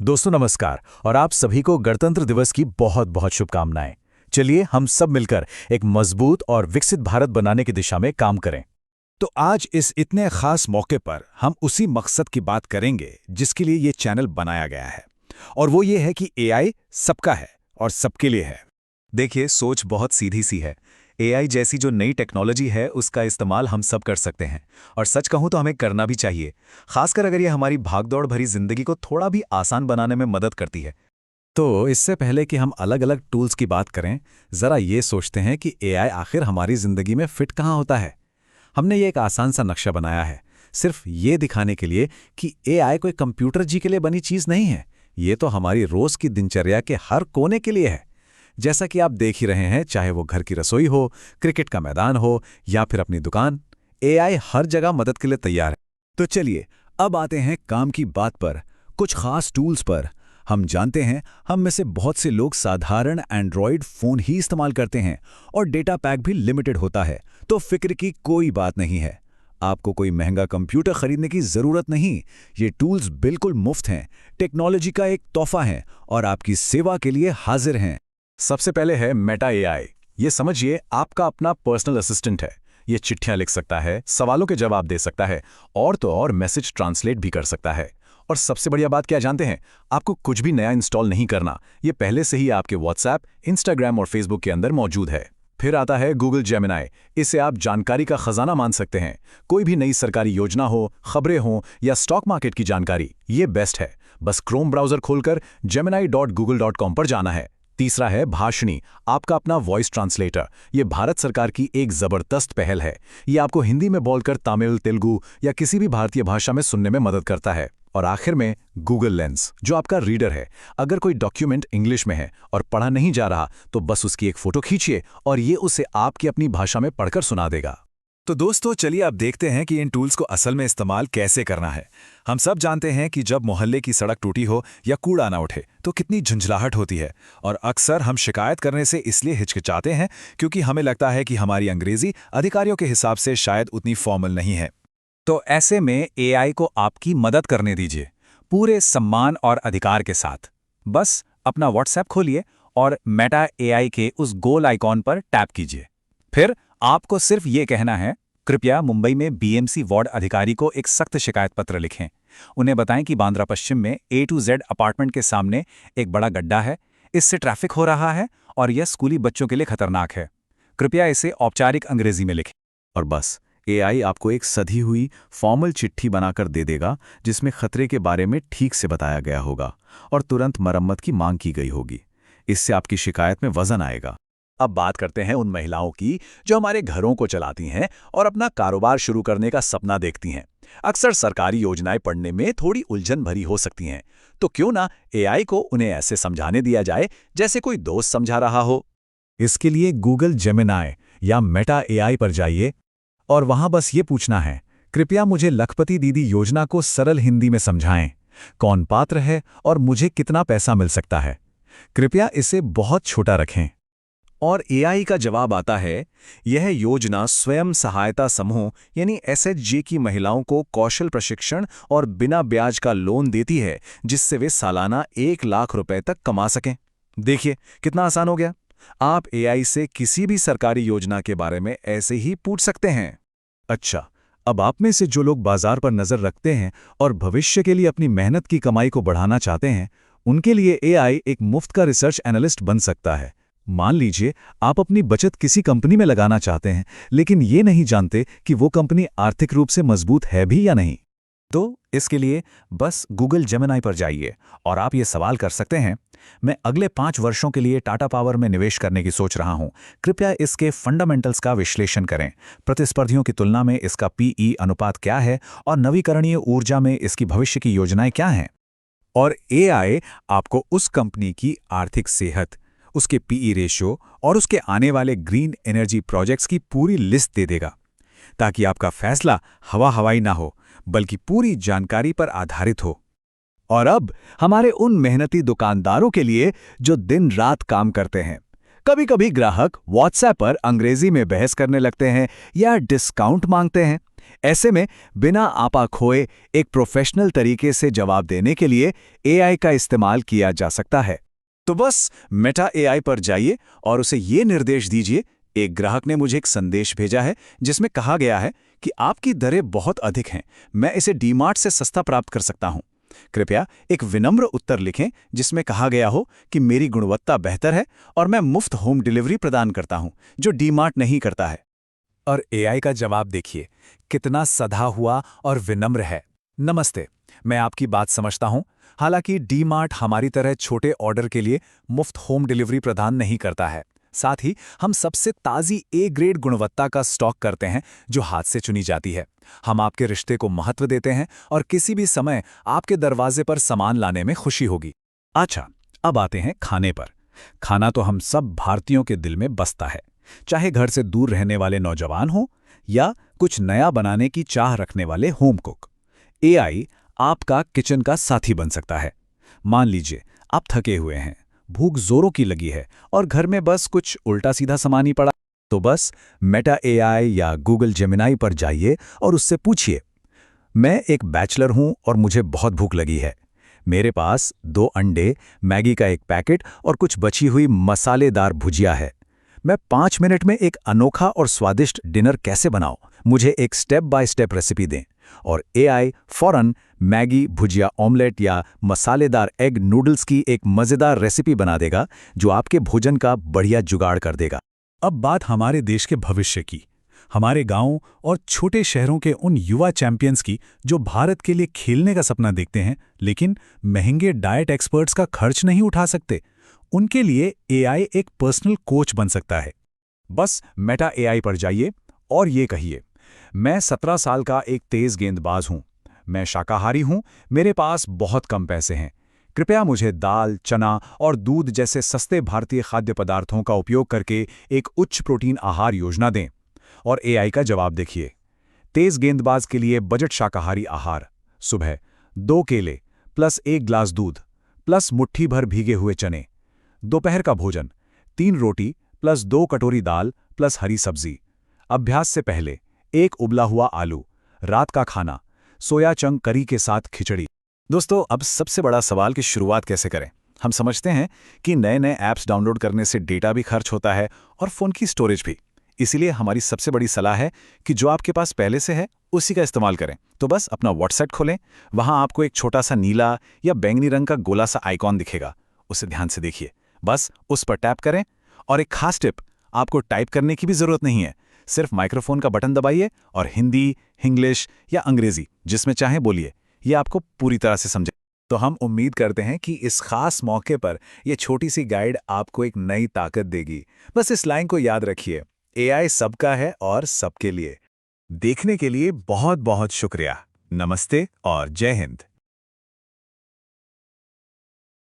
दोस्तों नमस्कार और आप सभी को गणतंत्र दिवस की बहुत बहुत शुभकामनाएं। चलिए हम सब मिलकर एक मजबूत और विकसित भारत बनाने की दिशा में काम करें। तो आज इस इतने खास मौके पर हम उसी मकसद की बात करेंगे जिसके लिए ये चैनल बनाया गया है, और वो ये है कि एआई सबका है और सबके लिए है। देखिए, सोच बहुत सीधी सी है। एआई जैसी जो नई टेक्नोलॉजी है उसका इस्तेमाल हम सब कर सकते हैं, और सच कहूं तो हमें करना भी चाहिए, खासकर अगर ये हमारी भागदौड़ भरी जिंदगी को थोड़ा भी आसान बनाने में मदद करती है। तो इससे पहले कि हम अलग अलग टूल्स की बात करें, जरा ये सोचते हैं कि एआई आखिर हमारी जिंदगी में फिट कहाँ होता है। हमने ये एक आसान सा नक्शा बनाया है, सिर्फ ये दिखाने के लिए कि एआई कोई कंप्यूटर जी के लिए बनी चीज नहीं है, ये तो हमारी रोज की दिनचर्या के हर कोने के लिए है। जैसा कि आप देख ही रहे हैं, चाहे वो घर की रसोई हो, क्रिकेट का मैदान हो या फिर अपनी दुकान, एआई हर जगह मदद के लिए तैयार है। तो चलिए अब आते हैं काम की बात पर, कुछ खास टूल्स पर। हम जानते हैं हम में से बहुत से लोग साधारण एंड्रॉयड फ़ोन ही इस्तेमाल करते हैं और डेटा पैक भी लिमिटेड होता है, तो फिक्र की कोई बात नहीं है। आपको कोई महंगा कंप्यूटर खरीदने की ज़रूरत नहीं, ये टूल्स बिल्कुल मुफ्त हैं, टेक्नोलॉजी का एक तोहफा हैं और आपकी सेवा के लिए हाजिर हैं। सबसे पहले है मेटा एआई। ये समझिए आपका अपना पर्सनल असिस्टेंट है। ये चिट्ठियां लिख सकता है, सवालों के जवाब दे सकता है और तो और मैसेज ट्रांसलेट भी कर सकता है। और सबसे बढ़िया बात क्या जानते हैं, आपको कुछ भी नया इंस्टॉल नहीं करना, ये पहले से ही आपके व्हाट्सएप, इंस्टाग्राम और फेसबुक के अंदर मौजूद है। फिर आता है गूगल जेमिनाई। इसे आप जानकारी का खजाना मान सकते हैं। कोई भी नई सरकारी योजना हो, खबरें हो या स्टॉक मार्केट की जानकारी, ये बेस्ट है। बस क्रोम ब्राउजर खोलकर gemini.google.com पर जाना है। तीसरा है भाषणी, आपका अपना वॉइस ट्रांसलेटर। ये भारत सरकार की एक जबरदस्त पहल है। ये आपको हिंदी में बोलकर तमिल, तेलुगु या किसी भी भारतीय भाषा में सुनने में मदद करता है। और आखिर में गूगल लेंस, जो आपका रीडर है। अगर कोई डॉक्यूमेंट इंग्लिश में है और पढ़ा नहीं जा रहा, तो बस उसकी एक फोटो खींचिए और ये उसे आपकी अपनी भाषा में पढ़कर सुना देगा। तो दोस्तों चलिए अब देखते हैं कि इन टूल्स को असल में इस्तेमाल कैसे करना है। हम सब जानते हैं कि जब मोहल्ले की सड़क टूटी हो या कूड़ा ना उठे तो कितनी झंझलाहट होती है, और अक्सर हम शिकायत करने से इसलिए हिचकिचाते हैं क्योंकि हमें लगता है कि हमारी अंग्रेजी अधिकारियों के हिसाब से शायद उतनी फॉर्मल नहीं है। तो ऐसे में एआई को आपकी मदद करने दीजिए, पूरे सम्मान और अधिकार के साथ। बस अपना व्हाट्सएप खोलिए और मेटा एआई के उस गोल आइकॉन पर टैप कीजिए। फिर आपको सिर्फ ये कहना है, कृपया मुंबई में बीएमसी वार्ड अधिकारी को एक सख्त शिकायत पत्र लिखें। उन्हें बताएं कि बांद्रा पश्चिम में A to Z अपार्टमेंट के सामने एक बड़ा गड्ढा है, इससे ट्रैफिक हो रहा है और यह स्कूली बच्चों के लिए खतरनाक है। कृपया इसे औपचारिक अंग्रेजी में लिखें। और बस एआई आपको एक सधी हुई फॉर्मल चिट्ठी बनाकर दे देगा, जिसमें खतरे के बारे में ठीक से बताया गया होगा और तुरंत मरम्मत की मांग की गई होगी। इससे आपकी शिकायत में वजन आएगा। अब बात करते हैं उन महिलाओं की जो हमारे घरों को चलाती हैं और अपना कारोबार शुरू करने का सपना देखती हैं। अक्सर सरकारी योजनाएं पढ़ने में थोड़ी उलझन भरी हो सकती हैं, तो क्यों ना एआई को उन्हें ऐसे समझाने दिया जाए जैसे कोई दोस्त समझा रहा हो। इसके लिए गूगल जेमिनाई या मेटा एआई पर जाइए और वहां बस ये पूछना है, कृपया मुझे लखपति दीदी योजना को सरल हिंदी में समझाएं। कौन पात्र है और मुझे कितना पैसा मिल सकता है। कृपया इसे बहुत छोटा रखें। और एआई का जवाब आता है, यह योजना स्वयं सहायता समूह यानी एसएचजी की महिलाओं को कौशल प्रशिक्षण और बिना ब्याज का लोन देती है, जिससे वे सालाना 1 लाख रुपए तक कमा सकें। देखिए कितना आसान हो गया। आप एआई से किसी भी सरकारी योजना के बारे में ऐसे ही पूछ सकते हैं। अच्छा, अब आप में से जो लोग बाजार पर नजर रखते हैं और भविष्य के लिए अपनी मेहनत की कमाई को बढ़ाना चाहते हैं, उनके लिए एआई एक मुफ्त का रिसर्च एनालिस्ट बन सकता है। मान लीजिए आप अपनी बचत किसी कंपनी में लगाना चाहते हैं, लेकिन ये नहीं जानते कि वो कंपनी आर्थिक रूप से मजबूत है भी या नहीं। तो इसके लिए बस गूगल जेमिनाई पर जाइए और आप ये सवाल कर सकते हैं, मैं अगले 5 वर्षों के लिए टाटा पावर में निवेश करने की सोच रहा हूं। कृपया इसके फंडामेंटल्स का विश्लेषण करें। प्रतिस्पर्धियों की तुलना में इसका पीई अनुपात क्या है और नवीकरणीय ऊर्जा में इसकी भविष्य की योजनाएं क्या हैं। और एआई आपको उस कंपनी की आर्थिक सेहत, उसके पीई रेशियो और उसके आने वाले ग्रीन एनर्जी प्रोजेक्ट्स की पूरी लिस्ट दे देगा, ताकि आपका फैसला हवा हवाई ना हो, बल्कि पूरी जानकारी पर आधारित हो। और अब हमारे उन मेहनती दुकानदारों के लिए जो दिन रात काम करते हैं। कभी कभी ग्राहक व्हाट्सएप पर अंग्रेजी में बहस करने लगते हैं या डिस्काउंट मांगते हैं। ऐसे में बिना आपा खोए एक प्रोफेशनल तरीके से जवाब देने के लिए एआई का इस्तेमाल किया जा सकता है। तो बस मेटा एआई पर जाइए और उसे ये निर्देश दीजिए। एक ग्राहक ने मुझे एक संदेश भेजा है जिसमें कहा गया है कि आपकी दरें बहुत अधिक हैं, मैं इसे डीमार्ट से सस्ता प्राप्त कर सकता हूं। कृपया एक विनम्र उत्तर लिखें जिसमें कहा गया हो कि मेरी गुणवत्ता बेहतर है और मैं मुफ्त होम डिलीवरी प्रदान करता हूं, जो डीमार्ट नहीं करता है। और एआई का जवाब देखिए, कितना सधा हुआ और विनम्र है। नमस्ते, मैं आपकी बात समझता हूं। हालांकि डीमार्ट हमारी तरह छोटे ऑर्डर के लिए मुफ्त होम डिलीवरी प्रदान नहीं करता है। साथ ही हम सबसे ताज़ी ए ग्रेड गुणवत्ता का स्टॉक करते हैं जो हाथ से चुनी जाती है। हम आपके रिश्ते को महत्व देते हैं और किसी भी समय आपके दरवाजे पर सामान लाने में खुशी होगी। अच्छा, अब आते हैं खाने पर। खाना तो हम सब भारतीयों के दिल में बसता है, चाहे घर से दूर रहने वाले नौजवान हो या कुछ नया बनाने की चाह रखने वाले होम कुक। एआई आपका किचन का साथी बन सकता है। मान लीजिए आप थके हुए हैं, भूख जोरों की लगी है और घर में बस कुछ उल्टा सीधा सामान ही पड़ा, तो बस मेटा एआई या गूगल जेमिनाई पर जाइए और उससे पूछिए, मैं एक बैचलर हूं और मुझे बहुत भूख लगी है। मेरे पास 2 अंडे, मैगी का एक पैकेट और कुछ बची हुई मसालेदार भुजिया है। मैं 5 मिनट में एक अनोखा और स्वादिष्ट डिनर कैसे बनाऊं? मुझे एक स्टेप बाय स्टेप रेसिपी दें। और एआई फौरन मैगी, भुजिया, ऑमलेट या मसालेदार एग नूडल्स की एक मज़ेदार रेसिपी बना देगा जो आपके भोजन का बढ़िया जुगाड़ कर देगा। अब बात हमारे देश के भविष्य की, हमारे गांवों और छोटे शहरों के उन युवा चैंपियंस की जो भारत के लिए खेलने का सपना देखते हैं लेकिन महंगे डाइट एक्सपर्ट्स का खर्च नहीं उठा सकते। उनके लिए एआई एक पर्सनल कोच बन सकता है। बस मेटा एआई पर जाइए और ये कहिए, मैं 17 साल का एक तेज गेंदबाज हूं, मैं शाकाहारी हूं, मेरे पास बहुत कम पैसे हैं, कृपया मुझे दाल, चना और दूध जैसे सस्ते भारतीय खाद्य पदार्थों का उपयोग करके एक उच्च प्रोटीन आहार योजना दें। और एआई का जवाब देखिए, तेज गेंदबाज के लिए बजट शाकाहारी आहार, सुबह 2 केले प्लस 1 ग्लास दूध प्लस मुट्ठी भर भीगे हुए चने, दोपहर का भोजन 3 रोटी प्लस 2 कटोरी दाल प्लस हरी सब्जी, अभ्यास से पहले 1 उबला हुआ आलू, रात का खाना सोया चंक करी के साथ खिचड़ी। दोस्तों, अब सबसे बड़ा सवाल कि शुरुआत कैसे करें। हम समझते हैं कि नए नए ऐप्स डाउनलोड करने से डेटा भी खर्च होता है और फ़ोन की स्टोरेज भी। इसीलिए हमारी सबसे बड़ी सलाह है कि जो आपके पास पहले से है उसी का इस्तेमाल करें। तो बस अपना व्हाट्सएप खोलें, वहाँ आपको एक छोटा सा नीला या बैंगनी रंग का गोला सा आइकॉन दिखेगा, उसे ध्यान से देखिए। बस उस पर टैप करें और एक खास टिप, आपको टाइप करने की भी ज़रूरत नहीं है, सिर्फ माइक्रोफोन का बटन दबाइए और हिंदी, इंग्लिश या अंग्रेजी जिसमें चाहें बोलिए, ये आपको पूरी तरह से समझे। तो हम उम्मीद करते हैं कि इस खास मौके पर यह छोटी सी गाइड आपको एक नई ताकत देगी। बस इस लाइन को याद रखिए, एआई सबका है और सबके लिए। देखने के लिए बहुत बहुत शुक्रिया। नमस्ते और जय हिंद।